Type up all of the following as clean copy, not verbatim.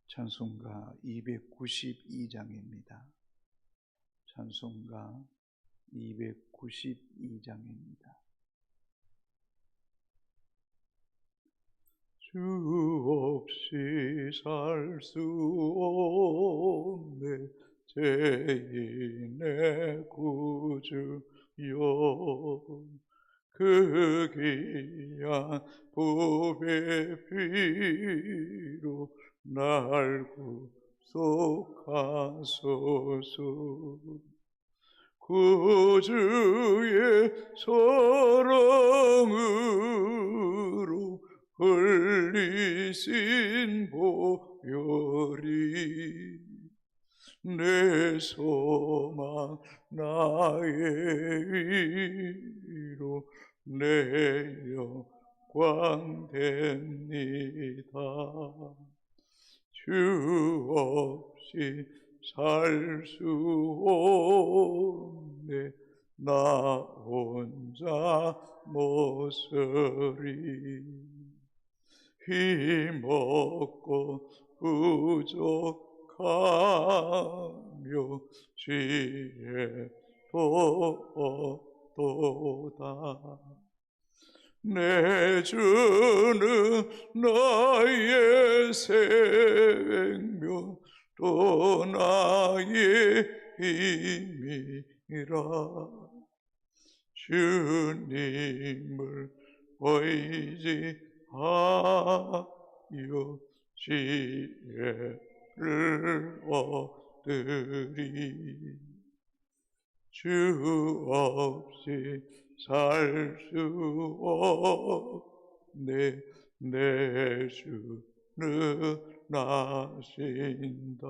찬송가 292장입니다. 찬송가 292장입니다. 주 없이 살 수 없네 죄인의 구주여, 그 귀한 보배 피로 날 구속하소서. 구주의 사랑으로 흘리신 보혈이 내 소망 나의 위로 내 영광 됩니다. 주 없이 살 수 없네 나 혼자 못서리. 힘없고 부족하며 지혜도 없도다. 내 주는 나의 생명 또 나의 힘이라. 주님을 의지하여 지혜를 얻으리. 주 없이 살 수 없네 내 주는 나신다.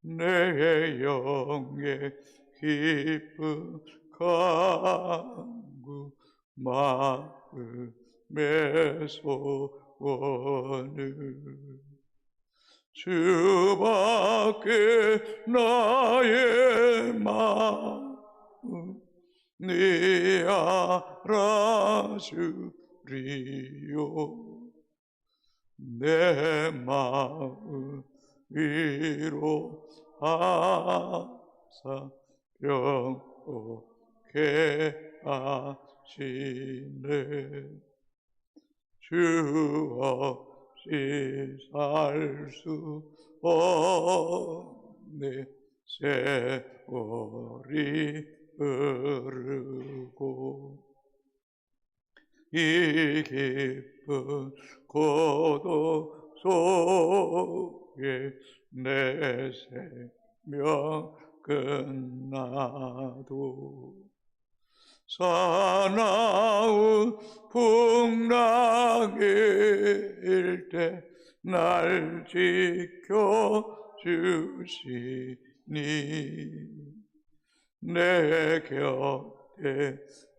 내 영의 기쁨 간구 마음의 소원을 주밖에 나의 마음 네 알아주리요. 내 마음 위로하사 평온케 하시네. 주 없이 살 수 없네 세월이 흐르고 이 깊은 고독 속에 내 생명 끝나도 사나운 풍랑일 때 날 지켜주시니 내 곁에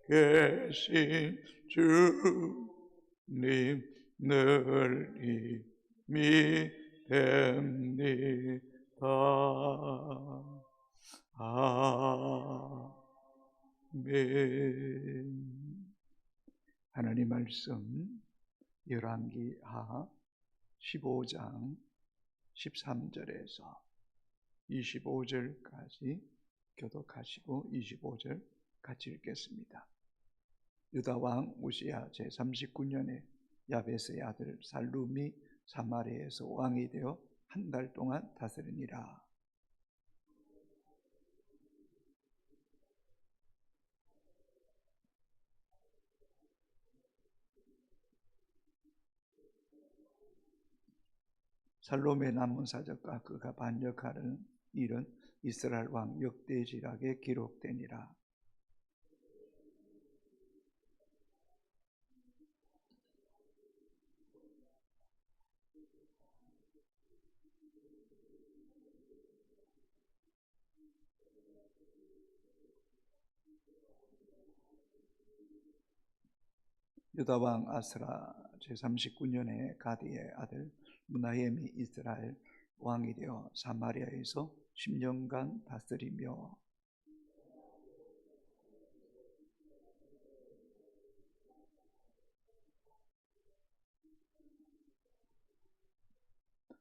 계신 주님 늘 힘이 됩니다. 아멘. 하나님 말씀 열왕기하 15장 13절에서 25절까지 교독하시고 25절 같이 읽겠습니다. 유다왕 우시야 제39년에 야베스의 아들 살룸이 사마리아에서 왕이 되어 한 달 동안 다스리니라. 살롬의 남은 사적과 그가 반역하는 일은 이스라엘 왕 역대지락에 기록되니라. 유다왕 아스라 제39년에 가디의 아들 무나헴이 이스라엘 왕이 되어 사마리아에서 10년간 다스리며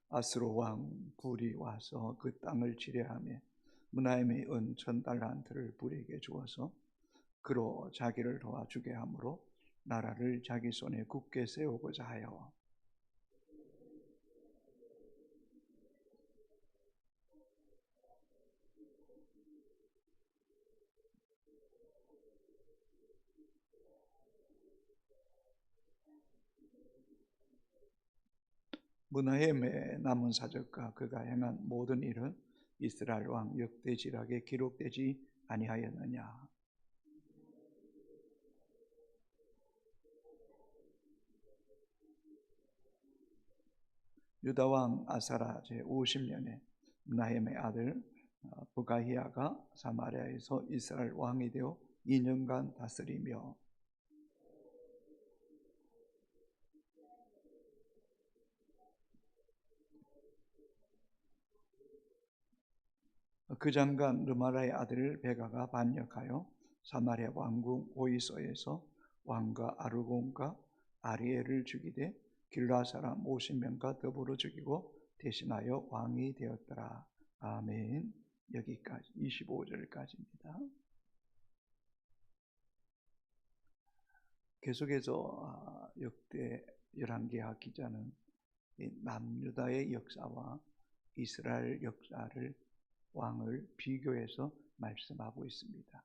아스로 왕 불이 와서 그 땅을 지배하며 므나헴이 은 1000달란트를 불에게 주어서 그로 자기를 도와주게 하므로 나라를 자기 손에 굳게 세우고자 하여 므나헴의 남은 사적과 그가 행한 모든 일은 이스라엘 왕 역대지락에 기록되지 아니하였느냐. 유다 왕 아사라 제50년에 므나헴의 아들 부가히야가 사마리아에서 이스라엘 왕이 되어 2년간 다스리며 그 장관 르마라의 아들 베가가 반역하여 사마리아 왕궁 오이소에서 왕과 아르곤과 아리엘을 죽이되 길라 사람 50명과 더불어 죽이고 대신하여 왕이 되었더라. 아멘. 여기까지 25절까지입니다. 계속해서 역대 열왕기하 기자는 남유다의 역사와 이스라엘 역사를 왕을 비교해서 말씀하고 있습니다.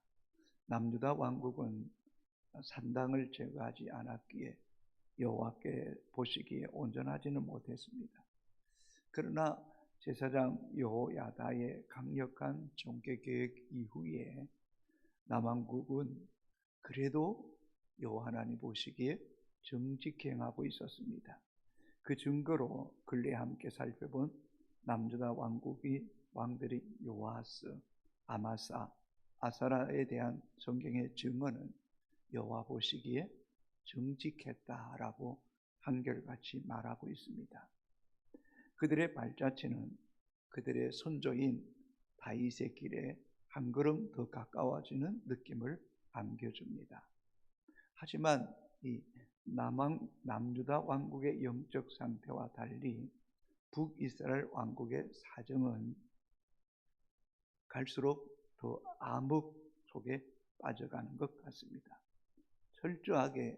남유다 왕국은 산당을 제거하지 않았기에 여호와께 보시기에 온전하지는 못했습니다. 그러나 제사장 여호야다의 강력한 종교개혁 이후에 남왕국은 그래도 여호와 하나님 보시기에 정직히 행하고 있었습니다. 그 증거로 근래에 함께 살펴본 남유다 왕들이 요아스, 아마사, 아사라에 대한 성경의 증언은 여호와 보시기에 정직했다라고 한결같이 말하고 있습니다. 그들의 발자취는 그들의 선조인 다윗의 길에 한 걸음 더 가까워지는 느낌을 안겨줍니다. 하지만 이 남유다 왕국의 영적 상태와 달리 북이스라엘 왕국의 사정은 갈수록 더 암흑 속에 빠져가는 것 같습니다. 철저하게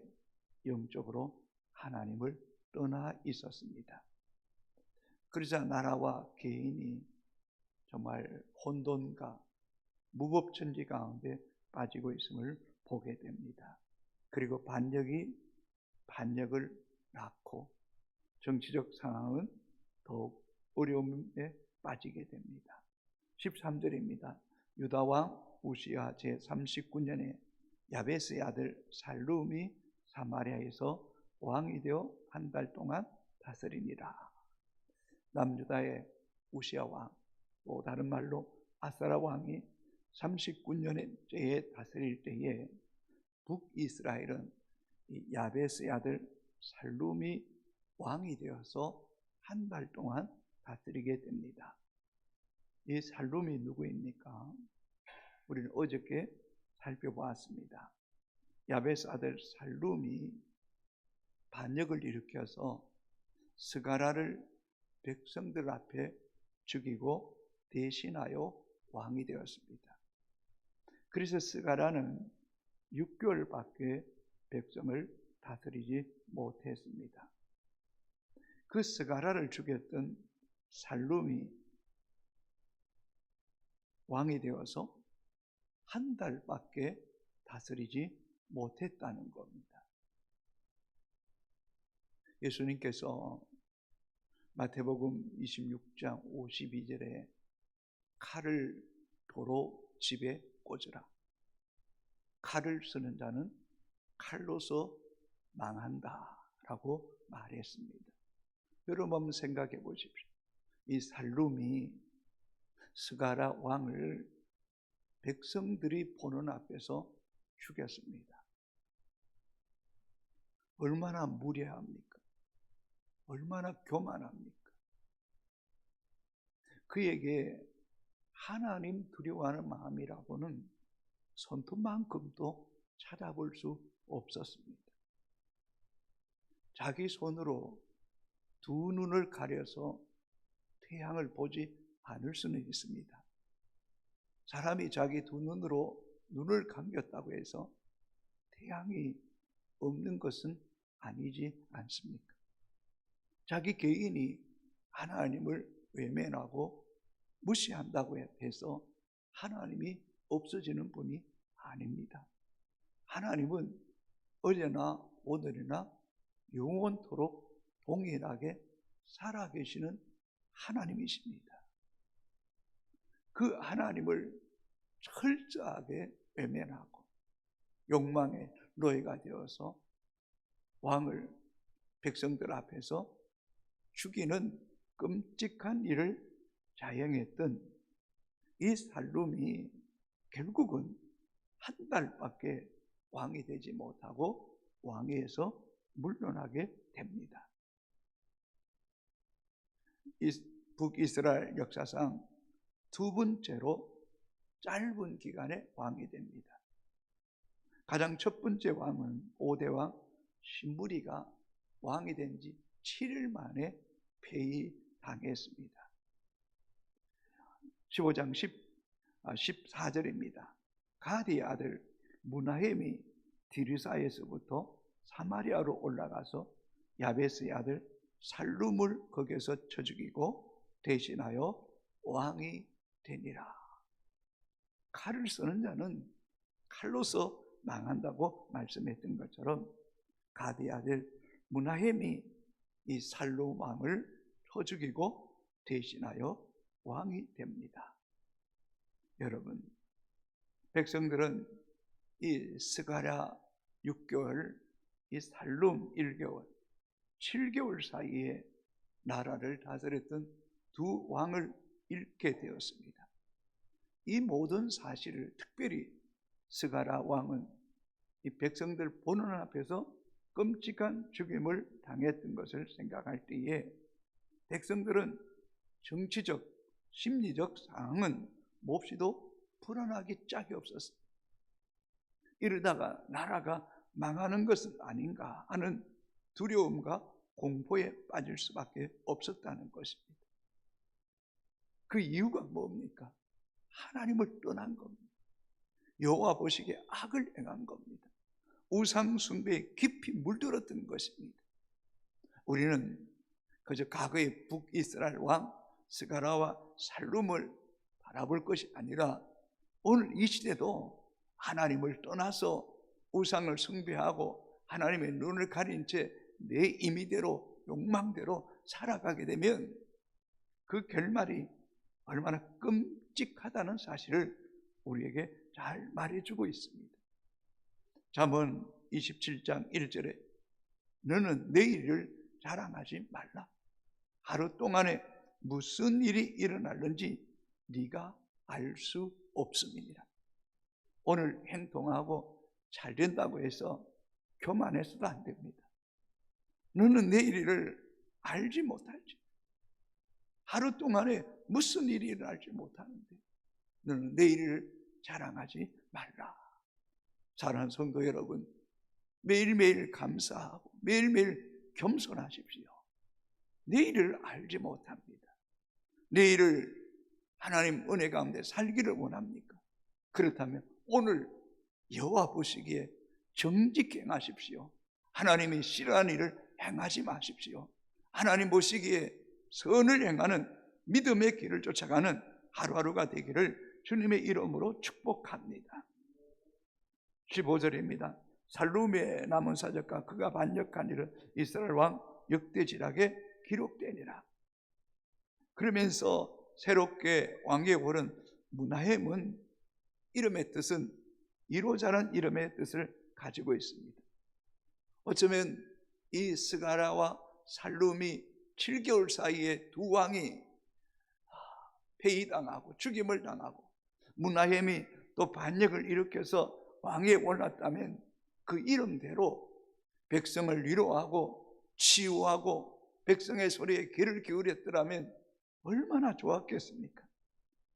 영적으로 하나님을 떠나 있었습니다. 그러자 나라와 개인이 정말 혼돈과 무법천지 가운데 빠지고 있음을 보게 됩니다. 그리고 반역을 낳고 정치적 상황은 더욱 어려움에 빠지게 됩니다. 13절입니다. 유다왕 우시야 제39년에 야베스의 아들 살룸이 사마리아에서 왕이 되어 한 달 동안 다스리니라. 남유다의 우시야 왕, 또 다른 말로 아사라 왕이 39년째에 다스릴 때에 북이스라엘은 이 야베스의 아들 살룸이 왕이 되어서 한 달 동안 다스리게 됩니다. 이 살룸이 누구입니까? 우리는 어저께 살펴보았습니다. 야베스 아들 살룸이 반역을 일으켜서 스가라를 백성들 앞에 죽이고 대신하여 왕이 되었습니다. 그래서 스가라는 6개월밖에 백성을 다스리지 못했습니다. 그 스가라를 죽였던 살룸이 왕이 되어서 한 달밖에 다스리지 못했다는 겁니다. 예수님께서 마태복음 26장 52절에 칼을 도로 집에 꽂으라. 칼을 쓰는 자는 칼로서 망한다라고 말했습니다. 여러분 한번 생각해 보십시오. 이 살룸이 스가라 왕을 백성들이 보는 앞에서 죽였습니다. 얼마나 무례합니까? 얼마나 교만합니까? 그에게 하나님 두려워하는 마음이라고는 손톱만큼도 찾아볼 수 없었습니다. 자기 손으로 두 눈을 가려서 태양을 보지 않을 수는 있습니다. 사람이 자기 두 눈으로 눈을 감겼다고 해서 태양이 없는 것은 아니지 않습니까? 자기 개인이 하나님을 외면하고 무시한다고 해서 하나님이 없어지는 분이 아닙니다. 하나님은 어제나 오늘이나 영원토록 동일하게 살아계시는 하나님이십니다. 그 하나님을 철저하게 외면하고 욕망의 노예가 되어서 왕을 백성들 앞에서 죽이는 끔찍한 일을 자행했던 이 살룸이 결국은 한 달밖에 왕이 되지 못하고 왕위에서 물러나게 됩니다. 북이스라엘 역사상 두 번째로 짧은 기간에 왕이 됩니다. 가장 첫 번째 왕은 5대 왕 신무리가 왕이 된 지 7일 만에 폐위당했습니다. 15장 14절입니다. 가디의 아들 무나헴이 디르사에서부터 사마리아로 올라가서 야베스의 아들 살룸을 거기서 쳐 죽이고 대신하여 왕이 되니라. 칼을 쓰는 자는 칼로서 망한다고 말씀했던 것처럼 가디의 아들 무나헴이 이 살룸 왕을 쳐 죽이고 대신하여 왕이 됩니다. 여러분, 백성들은 이 스가랴 6개월, 이 살룸 1개월, 7개월 사이에 나라를 다스렸던 두 왕을 잃게 되었습니다. 이 모든 사실을 특별히 스가랴 왕은 이 백성들 보는 앞에서 끔찍한 죽임을 당했던 것을 생각할 때에 백성들은 정치적, 심리적 상황은 몹시도 불안하기 짝이 없었습니다. 이러다가 나라가 망하는 것은 아닌가 하는 두려움과 공포에 빠질 수밖에 없었다는 것입니다. 그 이유가 뭡니까? 하나님을 떠난 겁니다. 여호와 보시기에 악을 행한 겁니다. 우상 숭배에 깊이 물들었던 것입니다. 우리는 그저 과거의 북이스라엘 왕 스가랴와 살룸을 바라볼 것이 아니라 오늘 이 시대도 하나님을 떠나서 우상을 숭배하고 하나님의 눈을 가린 채 내 임의대로 욕망대로 살아가게 되면 그 결말이 얼마나 끔찍하다는 사실을 우리에게 잘 말해주고 있습니다. 잠언 27장 1절에 너는 내일을 자랑하지 말라. 하루 동안에 무슨 일이 일어날는지 네가 알 수 없음이니라. 오늘 행동하고 잘 된다고 해서 교만해서도 안 됩니다. 너는 내일을 알지 못할지, 하루 동안에 무슨 일이 일어날지 못하는데 너는 내일을 자랑하지 말라. 사랑하는 성도 여러분, 매일매일 감사하고 매일매일 겸손하십시오. 내일을 알지 못합니다. 내일을 하나님 은혜 가운데 살기를 원합니까? 그렇다면 오늘 여호와 보시기에 정직히 행하십시오. 하나님이 싫어하는 일을 행하지 마십시오. 하나님 보시기에 선을 행하는 믿음의 길을 쫓아가는 하루하루가 되기를 주님의 이름으로 축복합니다. 15절입니다. 살룸의 남은 사적과 그가 반역한 일은 이스라엘 왕 역대지락에 기록되니라. 그러면서 새롭게 왕위에 오른 무나헴은 이름의 뜻은 이로자란 이름의 뜻을 가지고 있습니다. 어쩌면 이 스가랴와 살룸이 7개월 사이에 두 왕이 폐위당하고 죽임을 당하고 무나헴이 또 반역을 일으켜서 왕위에 올랐다면 그 이름대로 백성을 위로하고 치유하고 백성의 소리에 귀를 기울였더라면 얼마나 좋았겠습니까?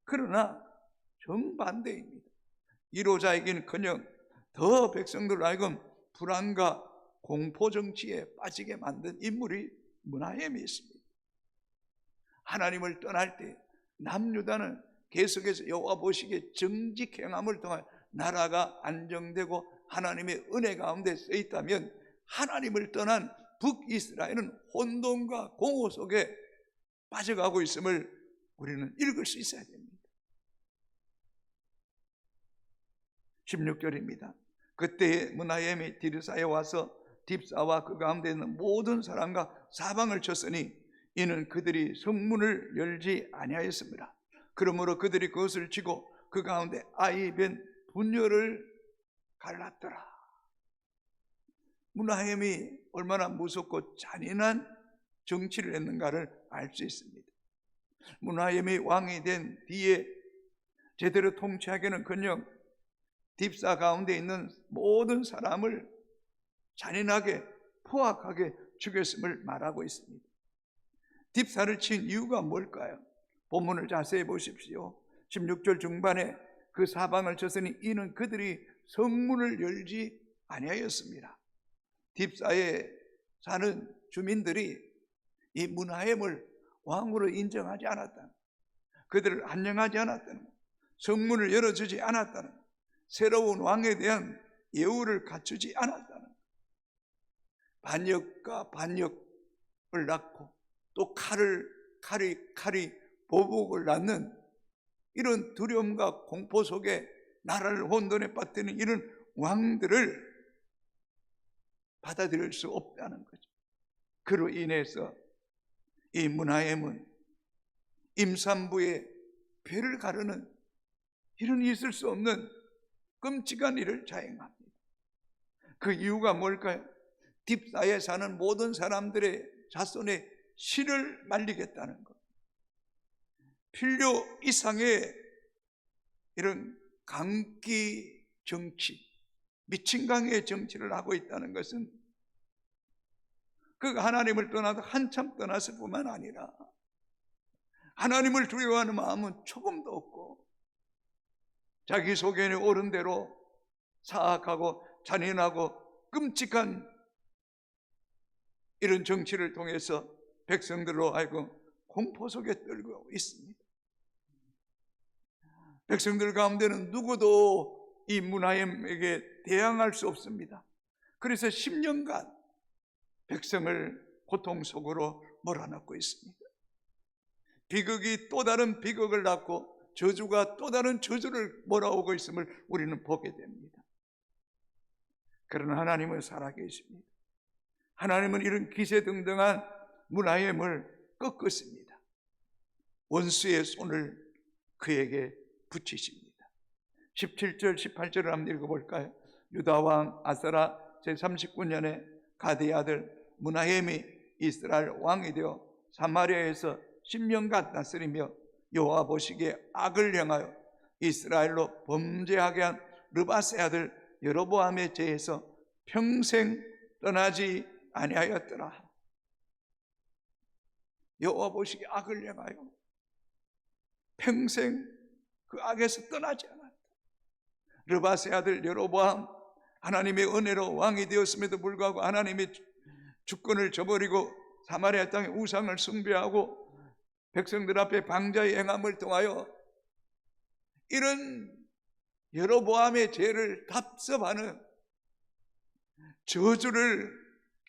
그러나 정반대입니다. 이로자이긴커녕 더 백성들을 하여금 불안과 공포 정치에 빠지게 만든 인물이 무나헴이 있습니다. 하나님을 떠날 때 남유다는 계속해서 여호와 보시기에 정직 행함을 통해 나라가 안정되고 하나님의 은혜 가운데 서 있다면, 하나님을 떠난 북이스라엘은 혼돈과 공허 속에 빠져가고 있음을 우리는 읽을 수 있어야 됩니다. 16절입니다. 그때 문하엠이 디르사에 와서 딥사와 그 가운데 있는 모든 사람과 사방을 쳤으니 이는 그들이 성문을 열지 아니하였습니다. 그러므로 그들이 그것을 치고 그 가운데 아이벤 분열을 갈랐더라. 문하엠이 얼마나 무섭고 잔인한 정치를 했는가를 알 수 있습니다. 문하엠이 왕이 된 뒤에 제대로 통치하기는커녕 딥사 가운데 있는 모든 사람을 잔인하게 포악하게 죽였음을 말하고 있습니다. 딥사를 친 이유가 뭘까요? 본문을 자세히 보십시오. 16절 중반에 그 사방을 쳤으니 이는 그들이 성문을 열지 아니하였습니다. 딥사에 사는 주민들이 이 문하엠을 왕으로 인정하지 않았다는, 그들을 안녕하지 않았다는, 성문을 열어주지 않았다는, 새로운 왕에 대한 예우를 갖추지 않았다는, 반역과 반역을 낳고 또 칼이 보복을 낳는 이런 두려움과 공포 속에 나라를 혼돈에 빠뜨리는 이런 왕들을 받아들일 수 없다는 거죠. 그로 인해서 이 문하엠은 임산부의 배를 가르는 이런 있을 수 없는 끔찍한 일을 자행합니다. 그 이유가 뭘까요? 딥사에 사는 모든 사람들의 자손의 씨를 말리겠다는 것. 필요 이상의 이런 강기 정치, 미친 강의 정치를 하고 있다는 것은 그 하나님을 떠나도 한참 떠났을 뿐만 아니라 하나님을 두려워하는 마음은 조금도 없고 자기 속에 오른 대로 사악하고 잔인하고 끔찍한 이런 정치를 통해서 백성들로 하여금 공포 속에 떨고 있습니다. 백성들 가운데는 누구도 이 문하엠에게 대항할 수 없습니다. 그래서 10년간 백성을 고통 속으로 몰아넣고 있습니다. 비극이 또 다른 비극을 낳고 저주가 또 다른 저주를 몰아오고 있음을 우리는 보게 됩니다. 그러나 하나님은 살아계십니다. 하나님은 이런 기세등등한 문하엠을 꺾었습니다. 원수의 손을 그에게 붙이십니다. 17절 18절을 한번 읽어볼까요? 유다왕 아사라 제39년에 가드의 아들 문하엠이 이스라엘 왕이 되어 사마리아에서 10년간 다스리며 여호와 보시기에 악을 행하여 이스라엘로 범죄하게 한 르바세 아들 여로보암의 죄에서 평생 떠나지 아니하였더라. 여호와 보시기에 악을 행하여 평생 그 악에서 떠나지 않았다. 르바세 아들 여로보암, 하나님의 은혜로 왕이 되었음에도 불구하고 하나님의 주권을 저버리고 사마리아 땅에 우상을 숭배하고 백성들 앞에 방자의 행함을 통하여 이런 여로보암의 죄를 답습하는 저주를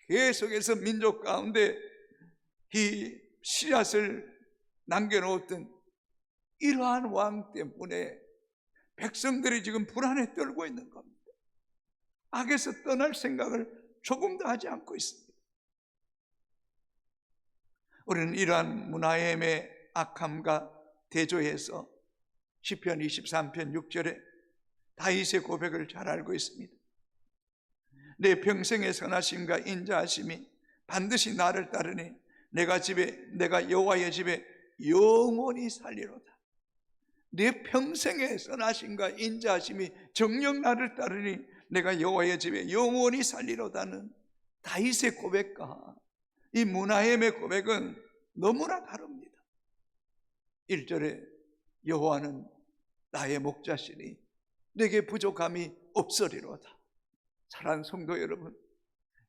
계속해서 민족 가운데 이 씨앗을 남겨놓았던 이러한 왕 때문에 백성들이 지금 불안에 떨고 있는 겁니다. 악에서 떠날 생각을 조금도 하지 않고 있습니다. 우리는 이러한 문하엠의 악함과 대조해서 시편 23편 6절에 다윗의 고백을 잘 알고 있습니다. 내 평생의 선하심과 인자하심이 반드시 나를 따르니 내가 여호와의 집에 영원히 살리로다. 내 평생의 선하심과 인자하심이 정녕 나를 따르니 내가 여호와의 집에 영원히 살리로다는 다윗의 고백과 이 문하엠의 고백은 너무나 다릅니다. 1절에 여호와는 나의 목자시니 내게 부족함이 없으리로다. 사랑하는 성도 여러분,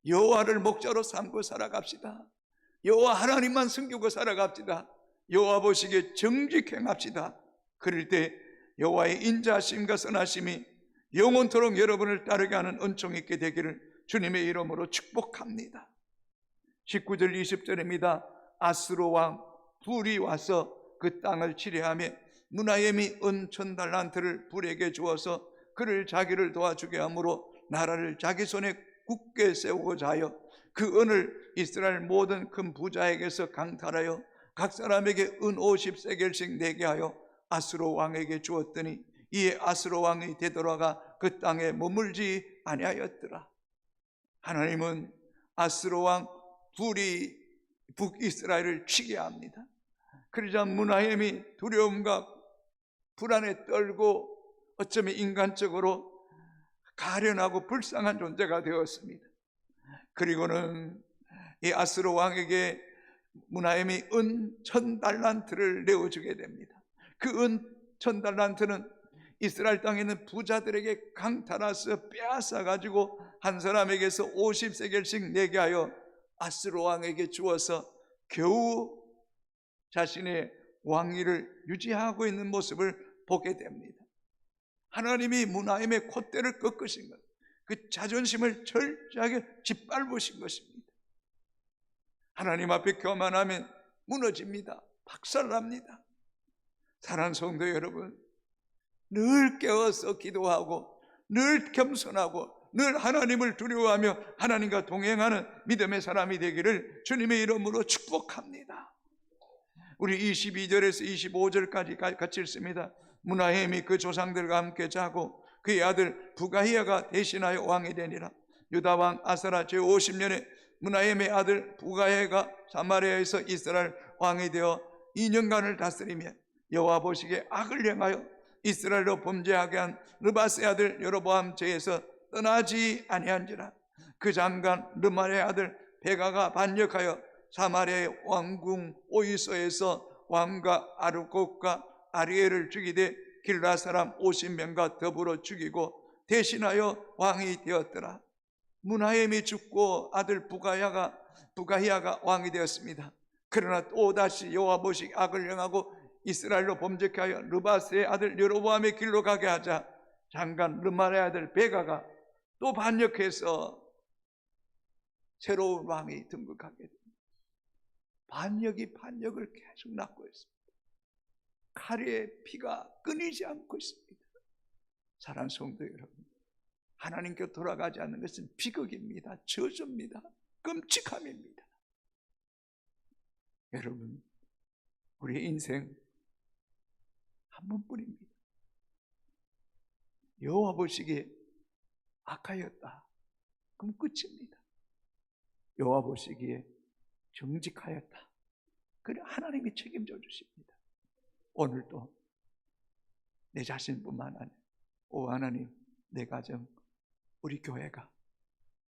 여호와를 목자로 삼고 살아갑시다. 여호와 하나님만 섬기고 살아갑시다. 여호와 보시기에 정직 행합시다. 그럴 때 여호와의 인자하심과 선하심이 영원토록 여러분을 따르게 하는 은총이 있게 되기를 주님의 이름으로 축복합니다. 19절 20절입니다. 아스로 왕 불이 와서 그 땅을 치려하며 무나엠이 은 1000달란트를 불에게 주어서 그를 자기를 도와주게 하므로 나라를 자기 손에 굳게 세우고자 하여 그 은을 이스라엘 모든 큰 부자에게서 강탈하여 각 사람에게 은 50세겔씩 내게 하여 아스로 왕에게 주었더니 이에 아스로 왕이 되돌아가 그 땅에 머물지 아니하였더라. 하나님은 아스로 왕 불이 북이스라엘을 치게 합니다. 그러자 무나엠이 두려움과 불안에 떨고 어쩌면 인간적으로 가련하고 불쌍한 존재가 되었습니다. 그리고는 이 아스로 왕에게 무나엠이 은 1000달란트를 내어주게 됩니다. 그 은 1000달란트는 이스라엘 땅에 있는 부자들에게 강탈해서 빼앗아 가지고 한 사람에게서 50세겔씩 내게 하여 아스로 왕에게 주어서 겨우 자신의 왕위를 유지하고 있는 모습을 보게 됩니다. 하나님이 무나임의 콧대를 꺾으신 것, 그 자존심을 철저하게 짓밟으신 것입니다. 하나님 앞에 교만하면 무너집니다. 박살납니다. 사랑하는 성도 여러분, 늘 깨어서 기도하고 늘 겸손하고 늘 하나님을 두려워하며 하나님과 동행하는 믿음의 사람이 되기를 주님의 이름으로 축복합니다. 우리 22절에서 25절까지 같이 읽습니다. 무나엠이 그 조상들과 함께 자고 그의 아들 부가히야가 대신하여 왕이 되니라. 유다 왕 아사라 제50년에 무나엠의 아들 부가히야가 사마리아에서 이스라엘 왕이 되어 2년간을 다스리며 여호와 보시기에 악을 행하여 이스라엘로 범죄하게 한 느바스의 아들 여로보암 제에서 떠나지 아니한지라. 그 장관 르말의 아들 베가가 반역하여 사마리아의 왕궁 오이소에서 왕과 아르곡과 아리엘을 죽이되 길라 사람 50명과 더불어 죽이고 대신하여 왕이 되었더라. 무나엠이 죽고 아들 부가히야가 왕이 되었습니다. 그러나 또다시 여호와 보시기에 악을 행하고 이스라엘로 범죄케 하여 르바스의 아들 여로보암의 길로 가게 하자 장관 르말의 아들 베가가 또 반역해서 새로운 왕이 등극하게 됩니다. 반역이 반역을 계속 낳고 있습니다. 칼의 피가 끊이지 않고 있습니다. 사랑하는 성도 여러분, 하나님께 돌아가지 않는 것은 비극입니다. 저주입니다. 끔찍함입니다. 여러분, 우리의 인생 한 번뿐입니다. 여호와 보시기에 악하였다, 그럼 끝입니다. 여호와 보시기에 정직하였다, 그래 하나님이 책임져 주십니다. 오늘도 내 자신뿐만 아니라 오 하나님, 내 가정, 우리 교회가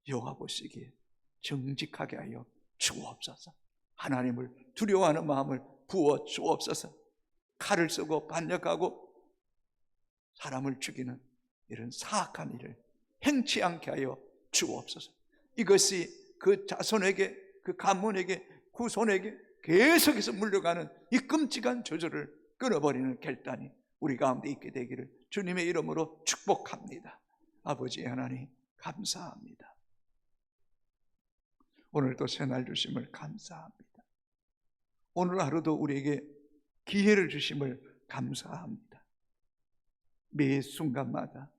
여호와 보시기에 정직하게 하여 주옵소서. 하나님을 두려워하는 마음을 부어 주옵소서. 칼을 쓰고 반역하고 사람을 죽이는 이런 사악한 일을 행치 않게 하여 주옵소서. 이것이 그 자손에게, 그 가문에게, 후손에게 계속해서 물려가는 이 끔찍한 저주를 끊어버리는 결단이 우리 가운데 있게 되기를 주님의 이름으로 축복합니다. 아버지 하나님, 감사합니다. 오늘도 새날 주심을 감사합니다. 오늘 하루도 우리에게 기회를 주심을 감사합니다. 매 순간마다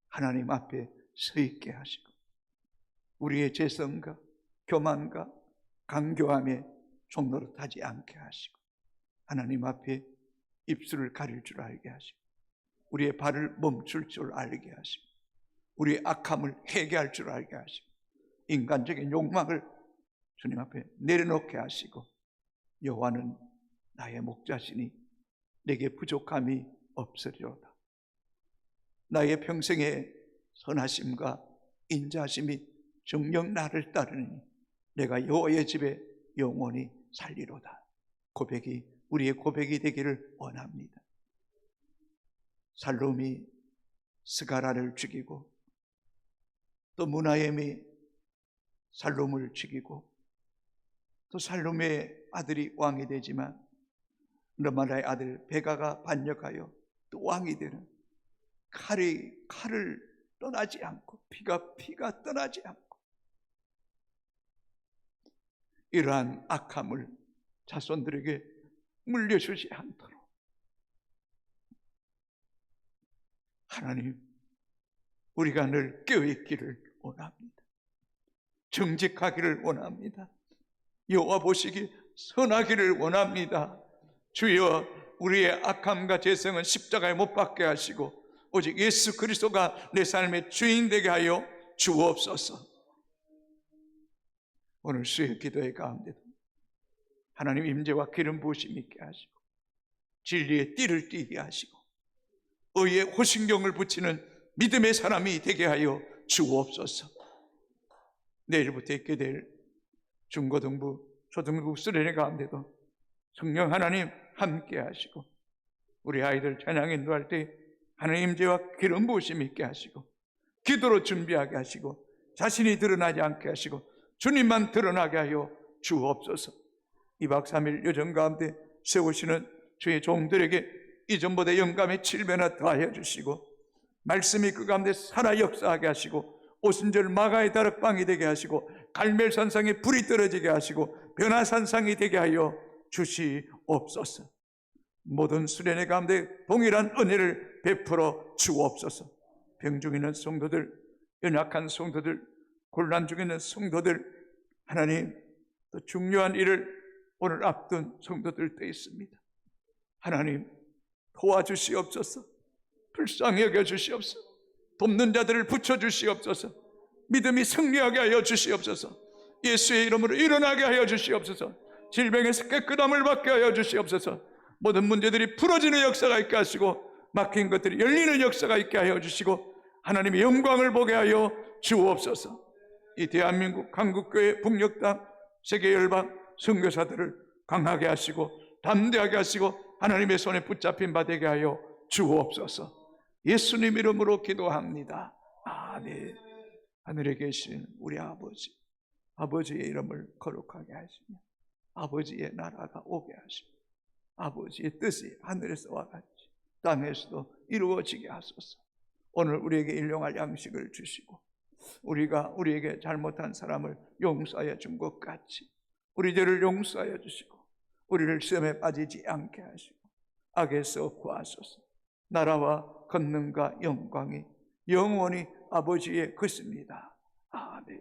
하나님 앞에 서 있게 하시고 우리의 죄성과 교만과 강교함에 종노릇하지 않게 하시고 하나님 앞에 입술을 가릴 줄 알게 하시고 우리의 발을 멈출 줄 알게 하시고 우리의 악함을 회개할 줄 알게 하시고 인간적인 욕망을 주님 앞에 내려놓게 하시고 여호와는 나의 목자시니 내게 부족함이 없으리로다. 나의 평생의 선하심과 인자하심이 정녕 나를 따르니 내가 여호와의 집에 영원히 살리로다. 고백이 우리의 고백이 되기를 원합니다. 살룸이 스가라를 죽이고 또 무나엠이 살룸을 죽이고 또 살룸의 아들이 왕이 되지만 르말라의 아들 베가가 반역하여 또 왕이 되는 칼을 떠나지 않고 피가 떠나지 않고 이러한 악함을 자손들에게 물려주지 않도록 하나님, 우리가 늘 깨어있기를 원합니다. 정직하기를 원합니다. 여호와 보시기 선하기를 원합니다. 주여, 우리의 악함과 죄성은 십자가에 못 박게 하시고 오직 예수 그리스도가 내 삶의 주인 되게 하여 주옵소서. 오늘 수요 기도의 가운데도 하나님 임재와 기름 부으심 있게 하시고 진리의 띠를 띠게 하시고 의의 호신경을 붙이는 믿음의 사람이 되게 하여 주옵소서. 내일부터 있게 될 중고등부, 초등부 수련회 가운데도 성령 하나님 함께 하시고 우리 아이들 찬양 인도할 때 하나님 임재와 기름 부으심 있게 하시고 기도로 준비하게 하시고 자신이 드러나지 않게 하시고 주님만 드러나게 하여 주옵소서. 2박 3일 여정 가운데 세우시는 주의 종들에게 이전보다 영감의 7배나 더하여 주시고 말씀이 그 가운데 살아 역사하게 하시고 오순절 마가의 다락방이 되게 하시고 갈멜산상에 불이 떨어지게 하시고 변화산상이 되게 하여 주시옵소서. 모든 수련회 가운데 동일한 은혜를 베풀어 주옵소서. 병 중에 있는 성도들, 연약한 성도들, 곤란 중에 있는 성도들, 하나님 또 중요한 일을 오늘 앞둔 성도들도 있습니다. 하나님 도와주시옵소서. 불쌍히 여겨주시옵소서. 돕는 자들을 붙여주시옵소서. 믿음이 승리하게 하여 주시옵소서. 예수의 이름으로 일어나게 하여 주시옵소서. 질병에서 깨끗함을 받게 하여 주시옵소서. 모든 문제들이 풀어지는 역사가 있게 하시고 막힌 것들이 열리는 역사가 있게 하여 주시고 하나님의 영광을 보게 하여 주옵소서. 이 대한민국 한국교회 북녘땅 세계열방 선교사들을 강하게 하시고 담대하게 하시고 하나님의 손에 붙잡힌 바 되게 하여 주옵소서. 예수님 이름으로 기도합니다. 아멘. 하늘에 계신 우리 아버지, 아버지의 이름을 거룩하게 하시며 아버지의 나라가 오게 하시며 아버지의 뜻이 하늘에서와 같이 땅에서도 이루어지게 하소서. 오늘 우리에게 일용할 양식을 주시고 우리에게 잘못한 사람을 용서하여 준 것 같이 우리 죄를 용서하여 주시고 우리를 시험에 빠지지 않게 하시고 악에서 구하소서. 나라와 권능과 영광이 영원히 아버지의 것입니다. 아멘.